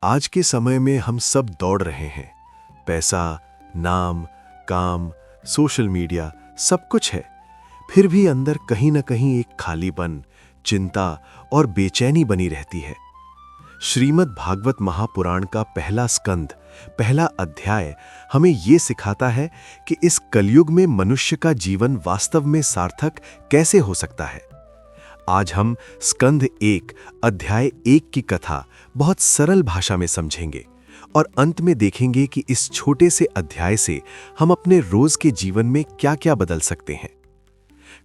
आज के समय में हम सब दौड़ रहे हैं। पैसा, नाम, काम, सोशल मीडिया सब कुछ है। फिर भी अंदर कहीं ना कहीं एक खालीपन, चिंता और बेचैनी बनी रहती है। श्रीमद् भागवत महापुराण का पहला स्कंद, पहला अध्याय हमें ये सिखाता है कि इस कलयुग में मनुष्य का जीवन वास्तव में सार्थक कैसे हो सकता है। आज हम स्कंद 1 अध्याय 1 की कथा बहुत सरल भाषा में समझेंगे और अंत में देखेंगे कि इस छोटे से अध्याय से हम अपने रोज के जीवन में क्या-क्या बदल सकते हैं।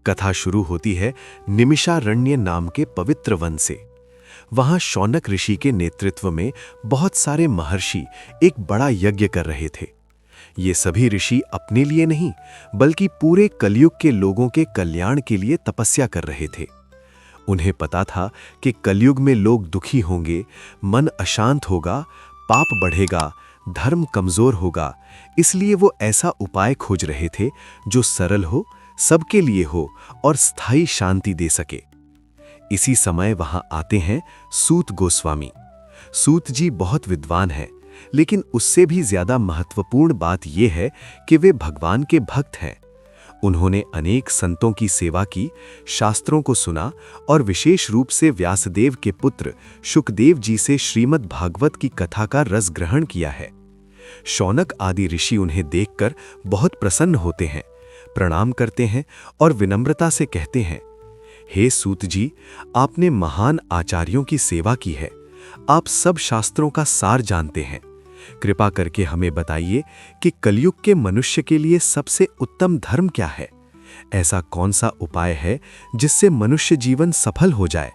कथा शुरू होती है निमिषारण्य नाम के पवित्र वन से। वहां शौनक ऋषि के नेतृत्व में बहुत सारे महर्षि एक बड़ा यज्ञ कर रहे थे। ये सभी ऋषि अपने लिए नहीं, बल्कि पूरे कलयुग के लोगों के कल्याण के लिए तपस्या कर रहे थे। उन्हें पता था कि कलयुग में लोग दुखी होंगे, मन अशांत होगा, पाप बढ़ेगा, धर्म कमजोर होगा। इसलिए वो ऐसा उपाय खोज रहे थे जो सरल हो, सबके लिए हो और स्थायी शांति दे सके। इसी समय वहां आते हैं सूत गोस्वामी। सूत जी बहुत विद्वान हैं, लेकिन उससे भी ज्यादा महत्वपूर्ण बात यह है कि वे भगवान के भक्त हैं। उन्होंने अनेक संतों की सेवा की, शास्त्रों को सुना और विशेष रूप से व्यासदेव के पुत्र शुकदेव जी से श्रीमद् भागवत की कथा का रस ग्रहण किया है। शौनक आदि ऋषि उन्हें देखकर बहुत प्रसन्न होते हैं, प्रणाम करते हैं और विनम्रता से कहते हैं, हे सूत जी, आपने महान आचार्यों की सेवा की है। आप सब शास्त्रों का सार जानते हैं। कृपा करके हमें बताइए कि कलयुग के मनुष्य के लिए सबसे उत्तम धर्म क्या है। ऐसा कौन सा उपाय है जिससे मनुष्य जीवन सफल हो जाए।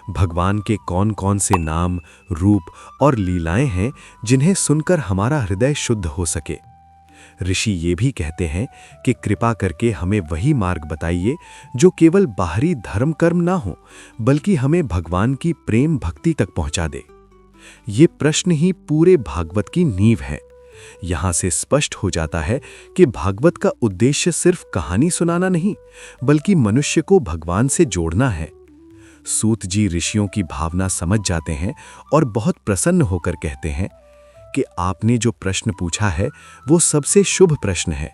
भगवान के कौन कौन से नाम, रूप और लीलाएं हैं जिन्हें सुनकर हमारा हृदय शुद्ध हो सके। ऋषि ये भी कहते हैं कि कृपा करके हमें वही मार्ग बताइए जो केवल बाहरी धर्म कर्म ना हो, बल्कि हमें भगवान की प्रेम भक्ति तक पहुंचा दे। ये प्रश्न ही पूरे भागवत की नींव है। यहां से स्पष्ट हो जाता है कि भागवत का उद्देश्य सिर्फ कहानी सुनाना नहीं, बल्कि मनुष्य को भगवान से जोड़ना है। सूत जी ऋषियों की भावना समझ जाते हैं और बहुत प्रसन्न होकर कहते हैं कि आपने जो प्रश्न पूछा है वो सबसे शुभ प्रश्न है,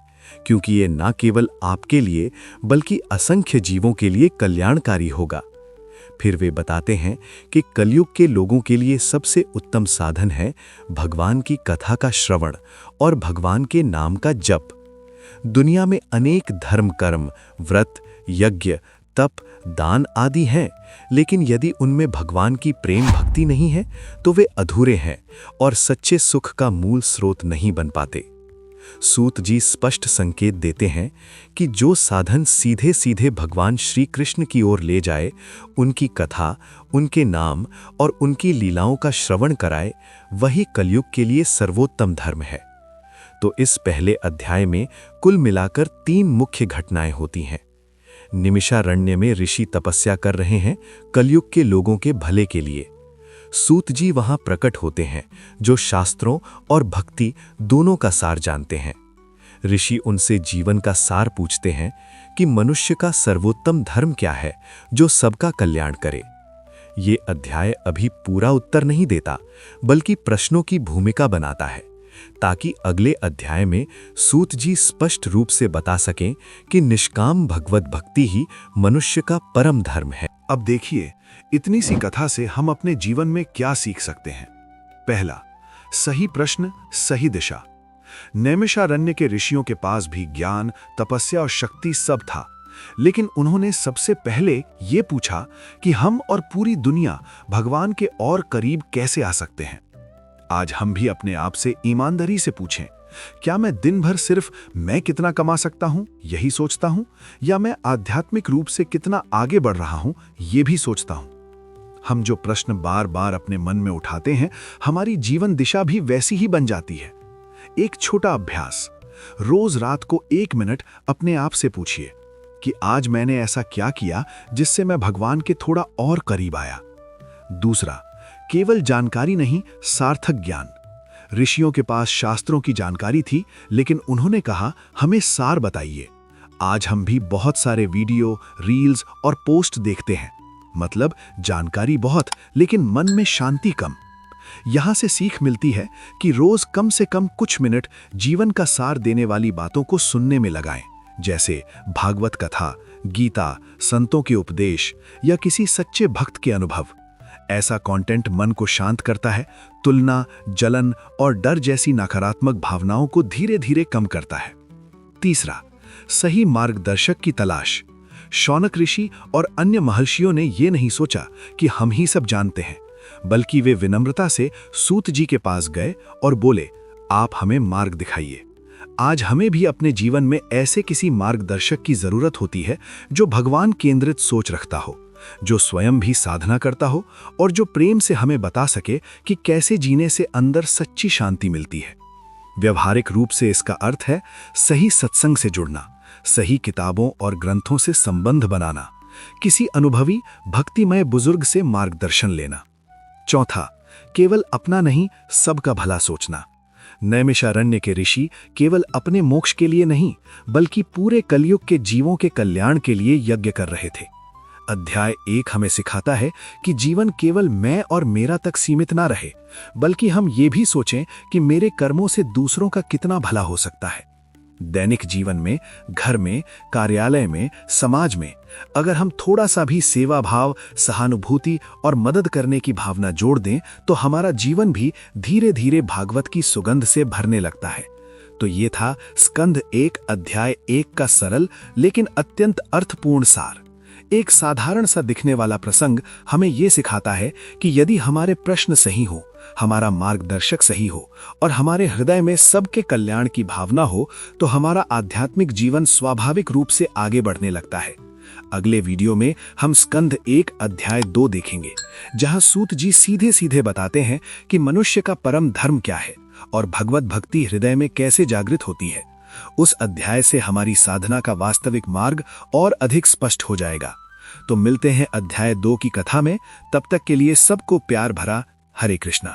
क्योंकि ये न केवल आपके लिए बल्कि असंख्य जीवों के लिए कल्याणकारी होगा। फिर वे बताते हैं कि कलयुग के लोगों के लिए सबसे उत्तम साधन है भगवान की कथा का श्रवण और भगवान के नाम का जप। दुनिया में अनेक धर्म कर्म, व्रत, यज्ञ, तप, दान आदि हैं, लेकिन यदि उनमें भगवान की प्रेम भक्ति नहीं है तो वे अधूरे हैं और सच्चे सुख का मूल स्रोत नहीं बन पाते। सूत जी स्पष्ट संकेत देते हैं कि जो साधन सीधे सीधे भगवान श्री कृष्ण की ओर ले जाए, उनकी कथा, उनके नाम और उनकी लीलाओं का श्रवण कराए, वही कलयुग के लिए सर्वोत्तम धर्म है। तो इस पहले अध्याय में कुल मिलाकर 3 मुख्य घटनाएं होती हैं। निमिषारण्य में ऋषि तपस्या कर रहे हैं कलयुग के लोगों के भले के लिए। सूत जी वहां प्रकट होते हैं, जो शास्त्रों और भक्ति दोनों का सार जानते हैं। ऋषि उनसे जीवन का सार पूछते हैं कि मनुष्य का सर्वोत्तम धर्म क्या है जो सबका कल्याण करे। ये अध्याय अभी पूरा उत्तर नहीं देता, बल्कि प्रश्नों की भूमिका बनाता है, ताकि अगले अध्याय में सूत जी स्पष्ट रूप से बता सकें कि निष्काम भगवत भक्ति ही मनुष्य का परम धर्म है। अब देखिए, इतनी सी कथा से हम अपने जीवन में क्या सीख सकते हैं। पहला, सही प्रश्न, सही दिशा। नैमिषारण्य के ऋषियों के पास भी ज्ञान, तपस्या और शक्ति सब था, लेकिन उन्होंने सबसे पहले ये पूछा कि हम और पूरी दुनिया भगवान के और करीब कैसे आ सकते हैं। आज हम भी अपने आप से ईमानदारी से पूछें, क्या मैं दिन भर सिर्फ मैं कितना कमा सकता हूं यही सोचता हूं, या मैं आध्यात्मिक रूप से कितना आगे बढ़ रहा हूं ये भी सोचता हूं। हम जो प्रश्न बार बार अपने मन में उठाते हैं, हमारी जीवन दिशा भी वैसी ही बन जाती है। एक छोटा अभ्यास, रोज रात को 1 मिनट अपने आप से पूछिए कि आज मैंने ऐसा क्या किया जिससे मैं भगवान के थोड़ा और करीब आया। दूसरा, केवल जानकारी नहीं, सार्थक ज्ञान। ऋषियों के पास शास्त्रों की जानकारी थी, लेकिन उन्होंने कहा, हमें सार बताइए। आज हम भी बहुत सारे वीडियो, रील्स और पोस्ट देखते हैं, मतलब जानकारी बहुत, लेकिन मन में शांति कम। यहाँ से सीख मिलती है कि रोज कम से कम कुछ मिनट जीवन का सार देने वाली बातों को सुनने में लगाएं, जैसे भागवत कथा, गीता, संतों के उपदेश या किसी सच्चे भक्त के अनुभव। ऐसा कंटेंट मन को शांत करता है, तुलना, जलन और डर जैसी नकारात्मक भावनाओं को धीरे धीरे कम करता है। तीसरा, सही मार्गदर्शक की तलाश। शौनक ऋषि और अन्य महर्षियों ने ये नहीं सोचा कि हम ही सब जानते हैं, बल्कि वे विनम्रता से सूत जी के पास गए और बोले, आप हमें मार्ग दिखाइए। आज हमें भी अपने जीवन में ऐसे किसी मार्गदर्शक की जरूरत होती है जो भगवान केंद्रित सोच रखता हो, जो स्वयं भी साधना करता हो और जो प्रेम से हमें बता सके कि कैसे जीने से अंदर सच्ची शांति मिलती है। व्यवहारिक रूप से इसका अर्थ है सही सत्संग से जुड़ना, सही किताबों और ग्रंथों से संबंध बनाना, किसी अनुभवी भक्तिमय बुजुर्ग से मार्गदर्शन लेना। चौथा, केवल अपना नहीं, सबका भला सोचना। नैमिषारण्य के ऋषि केवल अपने मोक्ष के लिए नहीं, बल्कि पूरे कलयुग के जीवों के कल्याण के लिए यज्ञ कर रहे थे। अध्याय 1 हमें सिखाता है कि जीवन केवल मैं और मेरा तक सीमित ना रहे, बल्कि हम ये भी सोचें कि मेरे कर्मों से दूसरों का कितना भला हो सकता है। दैनिक जीवन में, घर में, कार्यालय में, समाज में अगर हम थोड़ा सा भी सेवा भाव, सहानुभूति और मदद करने की भावना जोड़ दें तो हमारा जीवन भी धीरे धीरे भागवत की सुगंध से भरने लगता है। तो ये था स्कंध 1 अध्याय 1 का सरल लेकिन अत्यंत अर्थपूर्ण सार। एक साधारण सा दिखने वाला प्रसंग हमें यह सिखाता है कि यदि हमारे प्रश्न सही हो, हमारा मार्गदर्शक सही हो और हमारे हृदय में सबके कल्याण की भावना हो तो हमारा आध्यात्मिक जीवन स्वाभाविक रूप से आगे बढ़ने लगता है। अगले वीडियो में हम स्कंध 1 अध्याय 2 देखेंगे, जहां सूत जी सीधे सीधे बताते हैं कि मनुष्य का परम धर्म क्या है और भगवत भक्ति हृदय में कैसे जागृत होती है। उस अध्याय से हमारी साधना का वास्तविक मार्ग और अधिक स्पष्ट हो जाएगा। तो मिलते हैं अध्याय 2 की कथा में। तब तक के लिए सबको प्यार भरा हरे कृष्णा।